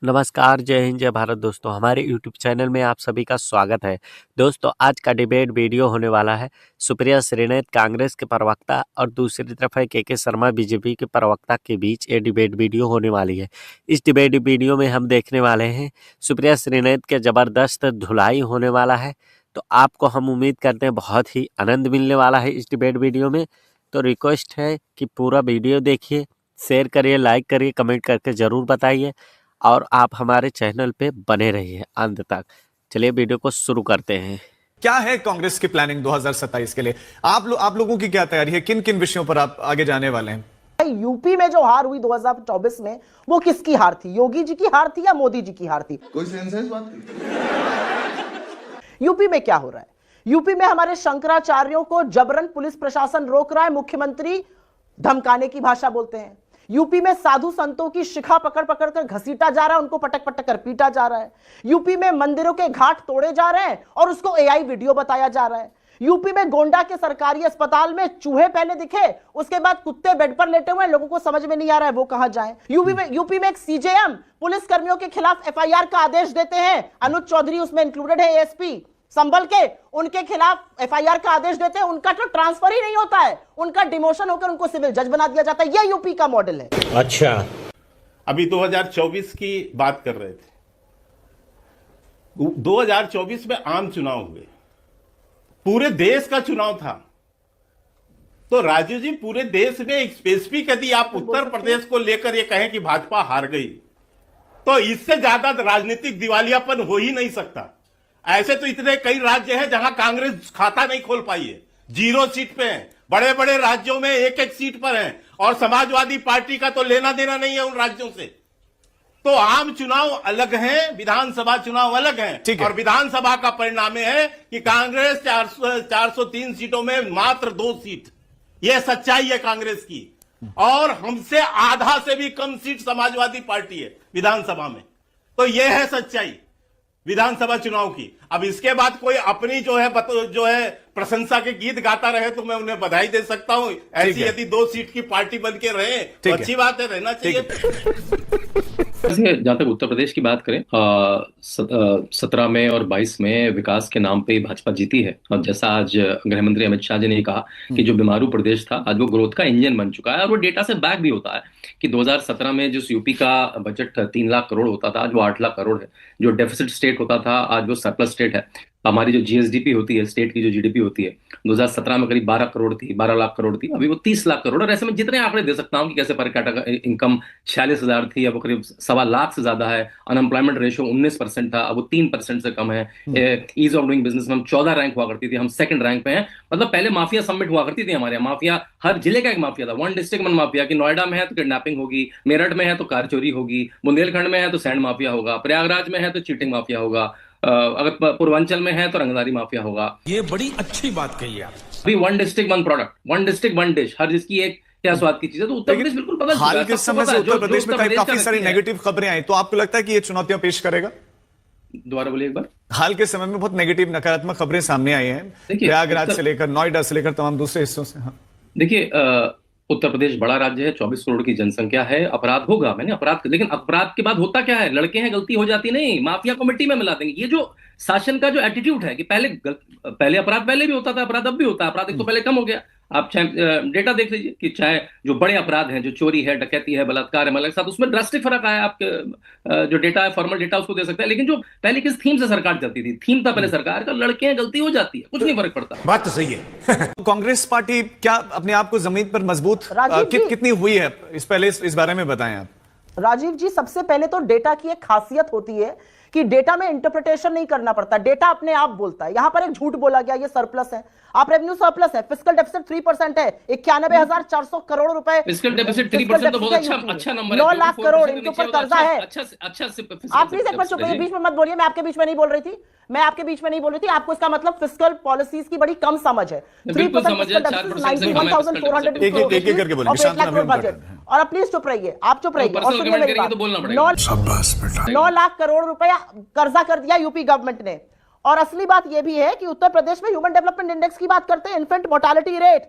नमस्कार, जय हिंद, जय भारत दोस्तों। हमारे यूट्यूब चैनल में आप सभी का स्वागत है। दोस्तों, आज का डिबेट वीडियो होने वाला है सुप्रिया श्रीनेत कांग्रेस के प्रवक्ता और दूसरी तरफ है के शर्मा बीजेपी के प्रवक्ता के बीच ये डिबेट वीडियो होने वाली है। इस डिबेट वीडियो में हम देखने वाले हैं सुप्रिया श्रीनेत के ज़बरदस्त धुलाई होने वाला है। तो आपको हम उम्मीद करते हैं बहुत ही आनंद मिलने वाला है इस डिबेट वीडियो में। तो रिक्वेस्ट है कि पूरा वीडियो देखिए, शेयर करिए, लाइक करिए, कमेंट करके ज़रूर बताइए और आप हमारे चैनल पे बने रहिए अंत तक। चलिए वीडियो को शुरू करते हैं। क्या है कांग्रेस की प्लानिंग 2027 के लिए? आप लोगों की क्या तैयारी है? किन किन विषयों पर आप आगे जाने वाले हैं? यूपी में जो हार हुई 2024 में, वो किसकी हार थी? योगी जी की हार थी या मोदी जी की हार थी? कोई सेंस है इस बात की? यूपी में क्या हो रहा है? यूपी में हमारे शंकराचार्यों को जबरन पुलिस प्रशासन रोक रहा है, मुख्यमंत्री धमकाने की भाषा बोलते हैं। यूपी में साधु संतों की शिखा पकड़ पकड़ कर घसीटा जा रहा है, उनको पटक पटक कर पीटा जा रहा है। यूपी में मंदिरों के घाट तोड़े जा रहे हैं और उसको एआई वीडियो बताया जा रहा है। यूपी में गोंडा के सरकारी अस्पताल में चूहे पहले दिखे, उसके बाद कुत्ते बेड पर लेटे हुए हैं, लोगों को समझ में नहीं आ रहा है वो कहां जाएं। यूपी में एक सीजेएम पुलिस कर्मियों के खिलाफ एफआईआर का आदेश देते हैं, अनुज चौधरी उसमें इंक्लूडेड है, एएसपी संभल के, उनके खिलाफ एफआईआर का आदेश देते हैं, उनका तो ट्रांसफर ही नहीं होता है, उनका डिमोशन होकर उनको सिविल जज बना दिया जाता है। यह यूपी का मॉडल है। अच्छा, अभी 2024 की बात कर रहे थे। 2024 में आम चुनाव हुए, पूरे देश का चुनाव था। तो राजीव जी, पूरे देश में एक स्पेसिफिक, यदि आप उत्तर प्रदेश को लेकर ये कहें कि भाजपा हार गई, तो इससे ज्यादा राजनीतिक दिवालियापन हो ही नहीं सकता। ऐसे तो इतने कई राज्य हैं जहां कांग्रेस खाता नहीं खोल पाई है, 0 सीट पे है। बड़े बड़े राज्यों में 1-1 सीट पर है और समाजवादी पार्टी का तो लेना देना नहीं है उन राज्यों से। तो आम चुनाव अलग है, विधानसभा चुनाव अलग है। और विधानसभा का परिणाम है कि कांग्रेस 403 सीटों में मात्र 2 सीट, यह सच्चाई है कांग्रेस की। और हमसे आधा से भी कम सीट समाजवादी पार्टी है विधानसभा में। तो यह है सच्चाई विधानसभा चुनाव की। अब इसके बाद कोई अपनी जो है प्रशंसा के गीत गाता रहे तो मैं उन्हें बधाई दे सकता हूं। ऐसी यदि 2 सीट की पार्टी बन के रहे तो अच्छी बात है, रहना चाहिए। जहां तक उत्तर प्रदेश की बात करें, 17 में और 22 में विकास के नाम पे भाजपा जीती है। और जैसा आज गृह मंत्री अमित शाह जी ने कहा कि जो बीमारू प्रदेश था आज वो ग्रोथ का इंजन बन चुका है। और वो डेटा से बैक भी होता है कि 2017 में जिस यूपी का बजट 3 लाख करोड़ होता था, आज वो 8 लाख करोड़ है। जो डेफिसिट स्टेट होता था आज वो सरप्लस स्टेट है। हमारी जो जीएसडीपी होती है, स्टेट की जो जीडीपी होती है, 2017 में करीब 12 करोड़ थी, 12 लाख करोड़ थी, अभी वो 30 लाख करोड़। और ऐसे में जितने आंकड़े दे सकता हूं कि कैसे पर कैपिटा इनकम 46,000 थी, अब वो करीब 1.25 लाख से ज्यादा है। अनएम्प्लॉयमेंट रेशियो 19% था, अब वो 3% से कम है। ईज ऑफ डूइंग बिजनेस में हम 14 रैंक हुआ करती थी, हम 2nd रैंक पे हैं। मतलब पहले माफिया समिट हुआ करती थी हमारे यहाँ। माफिया हर जिले का एक माफिया था, 1 डिस्ट्रिक्ट 1 माफिया। कि नोएडा में है तो किडनैपिंग होगी, मेरठ में है तो कार चोरी होगी, बुंदेलखंड में है तो सैंड माफिया होगा, प्रयागराज में है तो चीटिंग माफिया होगा, अगर पूर्वांचल में है तो रंगदारी माफिया होगा। ये बड़ी अच्छी बात कही है। अभी 1 डिस्ट्रिक्ट 1 प्रोडक्ट, 1 डिस्ट्रिक्ट 1 डिश, हर जिसकी एक क्या स्वाद की चीज है। तो उत्तर प्रदेश बिल्कुल बदल चुका है। हाल के समय से उत्तर प्रदेश में काफी सारी नेगेटिव खबरें आई, तो आपको लगता है कि ये चुनौतियां पेश करेगा? दोबारा बोलिए एक बार। हाल के समय में बहुत नेगेटिव, नकारात्मक खबरें सामने आई हैं, प्रयागराज से लेकर नोएडा से लेकर तमाम दूसरे हिस्सों से। हाँ, देखिए, उत्तर प्रदेश बड़ा राज्य है, 24 करोड़ की जनसंख्या है। अपराध होगा, मैंने अपराध, लेकिन अपराध के बाद होता क्या है? लड़के हैं, गलती हो जाती नहीं, माफिया को मिट्टी में मिला देंगे। ये जो शासन का जो एटीट्यूड है कि पहले अपराध पहले भी होता था, अपराध अब भी होता है। अपराध एक तो पहले कम हो गया। आप डेटा देख लीजिए कि चाहे जो बड़े अपराध हैं, जो चोरी है, डकैती है, बलात्कार है, मतलब साथ उसमें ड्रास्टिक फर्क आया। आपके जो डेटा है, फॉर्मल डेटा, उसको दे सकते हैं। लेकिन जो पहले किस थीम से सरकार चलती थी, थीम था पहले सरकार का, लड़के हैं, गलती हो जाती है, कुछ नहीं फर्क पड़ता। बात तो सही है। कांग्रेस पार्टी क्या अपने आप को जमीन पर मजबूत कितनी हुई है, इस बारे में बताएं आप। राजीव जी, सबसे पहले तो डेटा की एक खासियत होती है कि डेटा में इंटरप्रिटेशन नहीं करना पड़ता, डेटा अपने आप बोलता है। यहां पर एक झूठ बोला गया, ये सरप्लस है, आप रेवेन्यू सरप्लस है, फिस्कल डेफिसिट 3% है, 91,400 करोड़ रुपए। फिस्कल डेफिसिट 3% तो बहुत अच्छा नंबर है। 9 लाख करोड़ इनके ऊपर कर्जा है। अच्छा आप प्लीज एक बार चुप रहिए, बीच में मत बोलिए। मैं आपके बीच में नहीं बोल रही थी, मैं आपके बीच में नहीं बोल रही थी। आपको इसका मतलब फिस्कल पॉलिसीज की बड़ी कम समझ है। 3% बजट। और आप प्लीज चुप रहिए, आप चुप रहिए और सुनिए मेरी बात। 9 लाख करोड़ रुपया कर्जा कर दिया यूपी गवर्नमेंट ने। और असली बात यह भी है कि उत्तर प्रदेश में ह्यूमन डेवलपमेंट इंडेक्स की बात करते हैं, infant mortality rate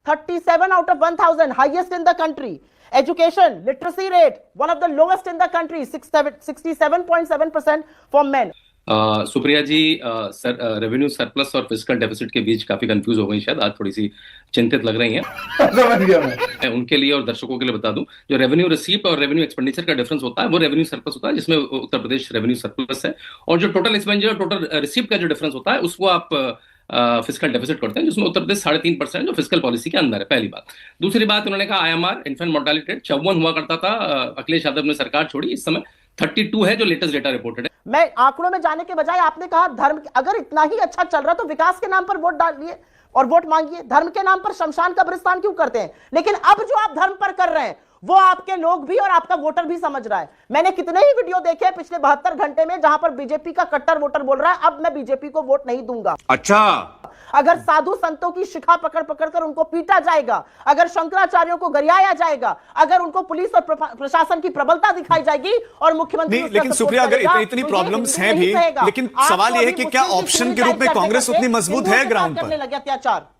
37 out of 1000, highest in the country. Education, literacy rate, one of the lowest in the country, 67.7% for men. Supriya ji, revenue surplus और फिस्कल डेफिसिट के बीच काफी कंफ्यूज हो गई, शायद आज थोड़ी सी चिंतित लग रही हैं। समझ गया मैं। उनके लिए और दर्शकों के लिए बता दूं, जो रेवेन्यू रिसीप्ट और रेवेन्यू एक्सपेंडिचर का डिफरेंस होता है वो रेवेन्यू सरप्लस होता है, जिसमें उत्तर प्रदेश रेवेन्यू सरप्लस है, और जो टोटल एक्सपेंडिचर टोटल रिसीप्ट का जो डिफरेंस होता है उसको आप फिस्कल डेफिसिट करते हैं, जिसमें उत्तर प्रदेश 3.5% जो फिस्कल पॉलिसी के अंदर है। पहली बात। दूसरी बात, उन्होंने कहा IMR इन्फेंट मोर्टालिटी रेट 54 हुआ करता था, अखिलेश यादव ने सरकार छोड़ी, इस समय 32 है जो लेटेस्ट डेटा रिपोर्टेड है। मैं आंकड़ों में जाने के बजाय आपने कहा धर्म, अगर इतना ही अच्छा चल रहा तो विकास के नाम पर वोट डालिए और वोट मांगिए, धर्म के नाम पर शमशान कब्रिस्तान क्यों करते हैं? लेकिन अब जो आप धर्म पर कर रहे हैं वो आपके लोग भी और आपका वोटर भी समझ रहा है। मैंने कितने ही वीडियो देखे पिछले 72 घंटे में जहां पर बीजेपी का कट्टर वोटर बोल रहा है अब मैं बीजेपी को वोट नहीं दूंगा। अच्छा, अगर साधु संतों की शिखा पकड़ पकड़ कर उनको पीटा जाएगा, अगर शंकराचार्यों को गरियाया जाएगा, अगर उनको पुलिस और प्रशासन की प्रबलता दिखाई जाएगी और मुख्यमंत्री नहीं, लेकिन सुप्रिया, अगर इतनी प्रॉब्लम्स हैं भी, लेकिन सवाल यह है कि क्या ऑप्शन के रूप में कांग्रेस उतनी मजबूत है ग्राउंड पर? लगे अत्याचार।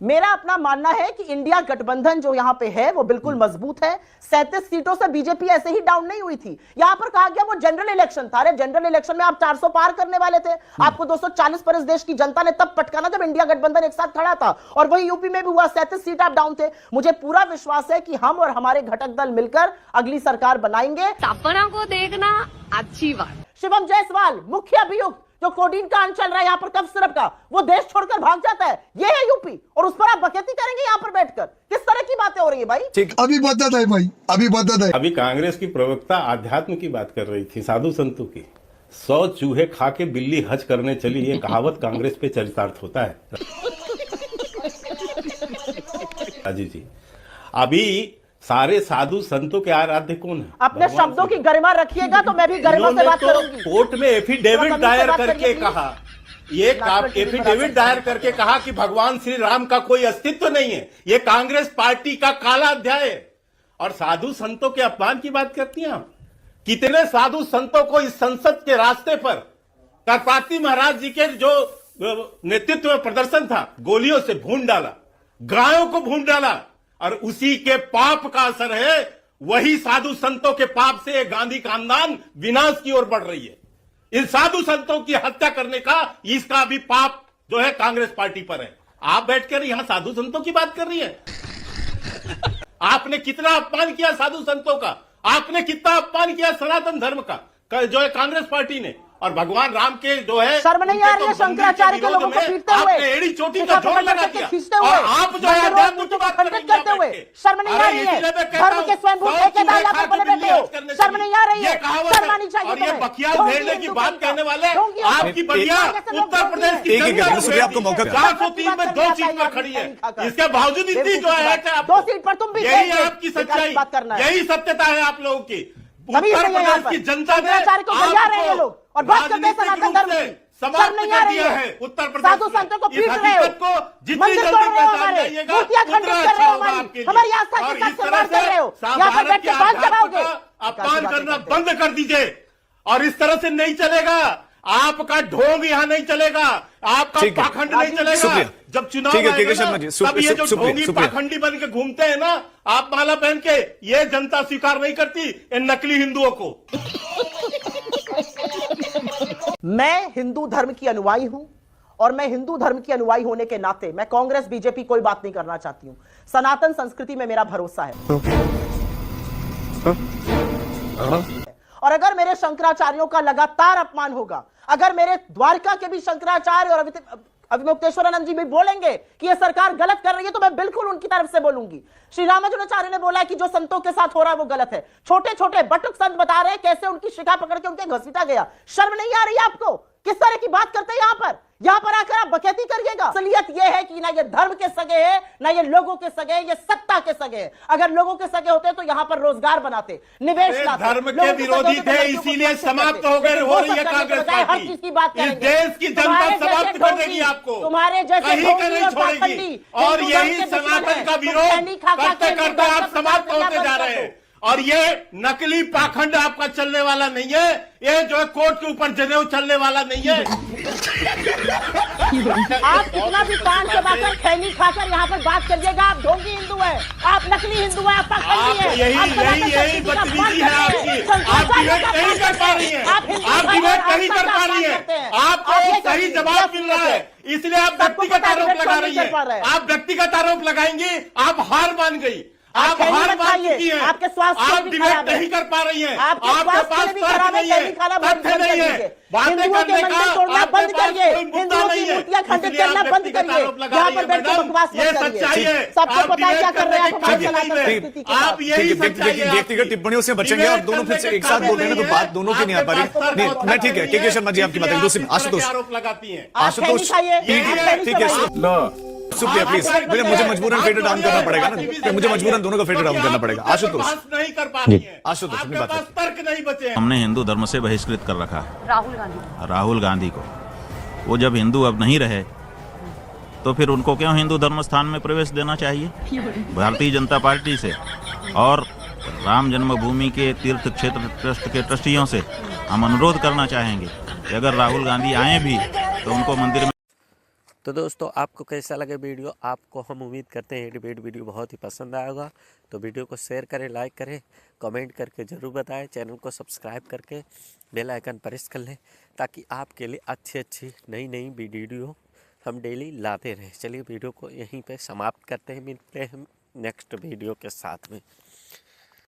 मेरा अपना मानना है कि इंडिया गठबंधन जो यहां पे है वो बिल्कुल मजबूत है। 37 सीटों से बीजेपी ऐसे ही डाउन नहीं हुई थी। यहां पर कहा गया वो जनरल इलेक्शन था। अरे जनरल इलेक्शन में आप 400 पार करने वाले थे, आपको 240 पर इस देश की जनता ने तब पटकाना जब इंडिया गठबंधन एक साथ खड़ा था, और वही यूपी में भी हुआ, 37 सीट आप डाउन थे। मुझे पूरा विश्वास है कि हम और हमारे घटक दल मिलकर अगली सरकार बनाएंगे। सपना को देखना अच्छी बात। शिवम जायसवाल मुख्य अभियुक्त, जो कोडीन कांड चल रहा है यहां पर कफ सिरप का, वो देश छोड़कर भाग जाता है। ये है यूपी, और उस पर आप बकैती करेंगे यहां पर बैठकर? किस तरह की बातें हो रही है भाई? ठीक, अभी बदत है भाई, अभी बदत है। अभी कांग्रेस की प्रवक्ता आध्यात्म की बात कर रही थी, साधु संतों की। 100 चूहे खा के बिल्ली हज करने चली, ये कहावत कांग्रेस पे चरितार्थ होता है। राजीव जी, अभी सारे साधु संतों के आराध्य कौन है? अपने शब्दों की गरिमा रखिएगा तो मैं भी गरिमा से बात करूंगी। कोर्ट में एफिडेविट दायर करके कहा, ये एफिडेविट दायर करके कहा कि भगवान श्री राम का कोई अस्तित्व नहीं है, ये कांग्रेस पार्टी का काला अध्याय है। और साधु संतों के अपमान की बात करती हैं आप। कितने साधु संतों को इस संसद के रास्ते पर करपाती महाराज जी के जो नेतृत्व में प्रदर्शन था, गोलियों से भून डाला, गायों को भून डाला, और उसी के पाप का असर है, वही साधु संतों के पाप से गांधी खानदान विनाश की ओर बढ़ रही है। इन साधु संतों की हत्या करने का, इसका भी पाप जो है कांग्रेस पार्टी पर है। आप बैठकर यहां साधु संतों की बात कर रही है। आपने कितना अपमान किया साधु संतों का, आपने कितना अपमान किया सनातन धर्म का, जो है कांग्रेस पार्टी ने, और भगवान राम के जो है शर्म नहीं आ रही है शंकराचार्य के लोगों को पीटते हुए, आपने एड़ी चोटी का जोर लगा दिया, खींचते हुए, और आप जो है अध्यात्म की बात करते हुए शर्म नहीं आ रही है? धर्म के स्वयंभू ठेकेदार यहाँ पर बने बैठे हो, शर्म नहीं आ रही है? शर्म आनी चाहिए। और ये बकिया भेड़ने की बात कहने वाले आपकी बकिया उत्तर प्रदेश की जनता आपको मौका 403 में 2 सीट पर खड़ी है, इसके बावजूद इतनी जो है 2 सीट पर तुम भी, यही है आपकी सच्चाई, यही सत्यता है आप लोगों की। उत्तर प्रदेश की जनता ने को गरिया रहे हैं लोग और बात करते हैं सनातन धर्म की। शर्म नहीं आ रही है? उत्तर प्रदेश साधु संतों को पीट रहे हो, मंदिर तोड़ रहे हो, हमारे मूर्तियां खंडित कर रहे हो, हमारी आस्था के साथ खिलवाड़ कर रहे हो, यहाँ पर बैठ के बात कराओगे। अपमान करना बंद कर दीजिए, और इस तरह से नहीं चलेगा। आपका ढोंग यहाँ नहीं चलेगा, आपका पाखंड नहीं चलेगा। जब चुनाव आएगा ना, तब ये जो ढोंगी पाखंडी बन के घूमते हैं ना, आप माला पहन के, ये जनता स्वीकार नहीं करती इन नकली हिंदुओं को। मैं हिंदू धर्म की अनुयायी हूं, और मैं हिंदू धर्म की अनुयायी होने के नाते मैं कांग्रेस बीजेपी कोई बात नहीं करना चाहती हूं। सनातन संस्कृति में मेरा भरोसा है। और अगर मेरे शंकराचार्यों का लगातार अपमान होगा, अगर मेरे द्वारका के भी शंकराचार्य और अभिमुक्तेश्वरानंद जी भी बोलेंगे कि यह सरकार गलत कर रही है, तो मैं बिल्कुल उनकी तरफ से बोलूंगी। श्री रामानुजाचार्य ने बोला कि जो संतों के साथ हो रहा है वो गलत है। छोटे छोटे बटुक संत बता रहे हैं कैसे उनकी शिखा पकड़ के उनके घसीटा गया। शर्म नहीं आ रही आपको? किस तरह की बात करते हैं यहाँ पर आकर आप बकैती करिएगा। असलियत यह है कि ना ये धर्म के सगे हैं, ना ये लोगों के सगे हैं, ये सत्ता के सगे हैं। अगर लोगों के सगे होते तो यहाँ पर रोजगार बनाते, निवेश लाते। धर्म के विरोधी थे, इसीलिए समाप्त हो गए हो रही है कांग्रेस पार्टी। हर चीज की बात इस देश की जनता समाप्त कर देगी आपको, तुम्हारे जैसे कहीं का नहीं छोड़ेगी। और यही सनातन का विरोध करते करते आप समाप्त होते जा रहे हैं। और ये नकली पाखंड आपका चलने वाला नहीं है, ये जो है कोर्ट के ऊपर जनेऊ चलने वाला नहीं है। आप कितना भी पान चबाकर खैनी खाकर यहाँ पर बात करिएगा, आप ढोंगी हिंदू है, आप नकली हिंदू है, आप पाखंडी है, यही बदतमीजी है आपकी। आप डिबेट नहीं कर पा रही हैं, आप डिबेट नहीं कर पा रही हैं, आपको सही जवाब मिल रहा है, इसलिए आप व्यक्तिगत आरोप लगा रही हैं। आप व्यक्तिगत आरोप लगाएंगी, आप हार मान गई, आप हार मान चुकी हैं, आपके स्वास्थ्य आप डिबेट नहीं कर पा रही हैं, आपके पास तर्क नहीं है, तथ्य नहीं है, बातें करने का आपके पास कोई मुद्दा नहीं है, इसलिए आप व्यक्तिगत आरोप लगा रही हैं। मैडम, ये सच्चाई है, सबको पता है क्या कर रहे हैं आप यही सच्चाई है। व्यक्तिगत टिप्पणियों से बचेंगे और दोनों फिर से एक साथ बोल रहे हैं तो बात दोनों की नहीं आ पा रही। नहीं मैं ठीक है, के शर्मा जी आपकी बात है। दूसरी आशुतोष, आरोप लगाती हैं। आशुतोष ठीक है, शुक्रिया प्लीज, मुझे मजबूरन फेडर डाउन करना पड़ेगा ना, मुझे मजबूरन दोनों का फेडर डाउन करना पड़ेगा। आशुतोष नहीं कर पा रही है, आशुतोष अपनी बात आपके पास तर्क नहीं बचे। हमने हिंदू धर्म से बहिष्कृत कर रखा है राहुल गांधी को। वो जब हिंदू अब नहीं रहे तो फिर उनको क्यों हिंदू धर्म स्थान में प्रवेश देना चाहिए? भारतीय जनता पार्टी से और राम जन्मभूमि के तीर्थ क्षेत्र ट्रस्ट के ट्रस्टियों से हम अनुरोध करना चाहेंगे कि अगर राहुल गांधी आए भी तो उनको मंदिर में। तो दोस्तों आपको कैसा लगे वीडियो, आपको हम उम्मीद करते हैं डिबेट वीडियो बहुत ही पसंद आया होगा। तो वीडियो को शेयर करें, लाइक करें, कमेंट करके ज़रूर बताएं, चैनल को सब्सक्राइब करके बेल आइकन प्रेस कर लें ताकि आपके लिए अच्छी नई वीडियो हम डेली लाते रहें। चलिए वीडियो को यहीं पे समाप्त करते हैं, मिलते हैं नेक्स्ट वीडियो के साथ में।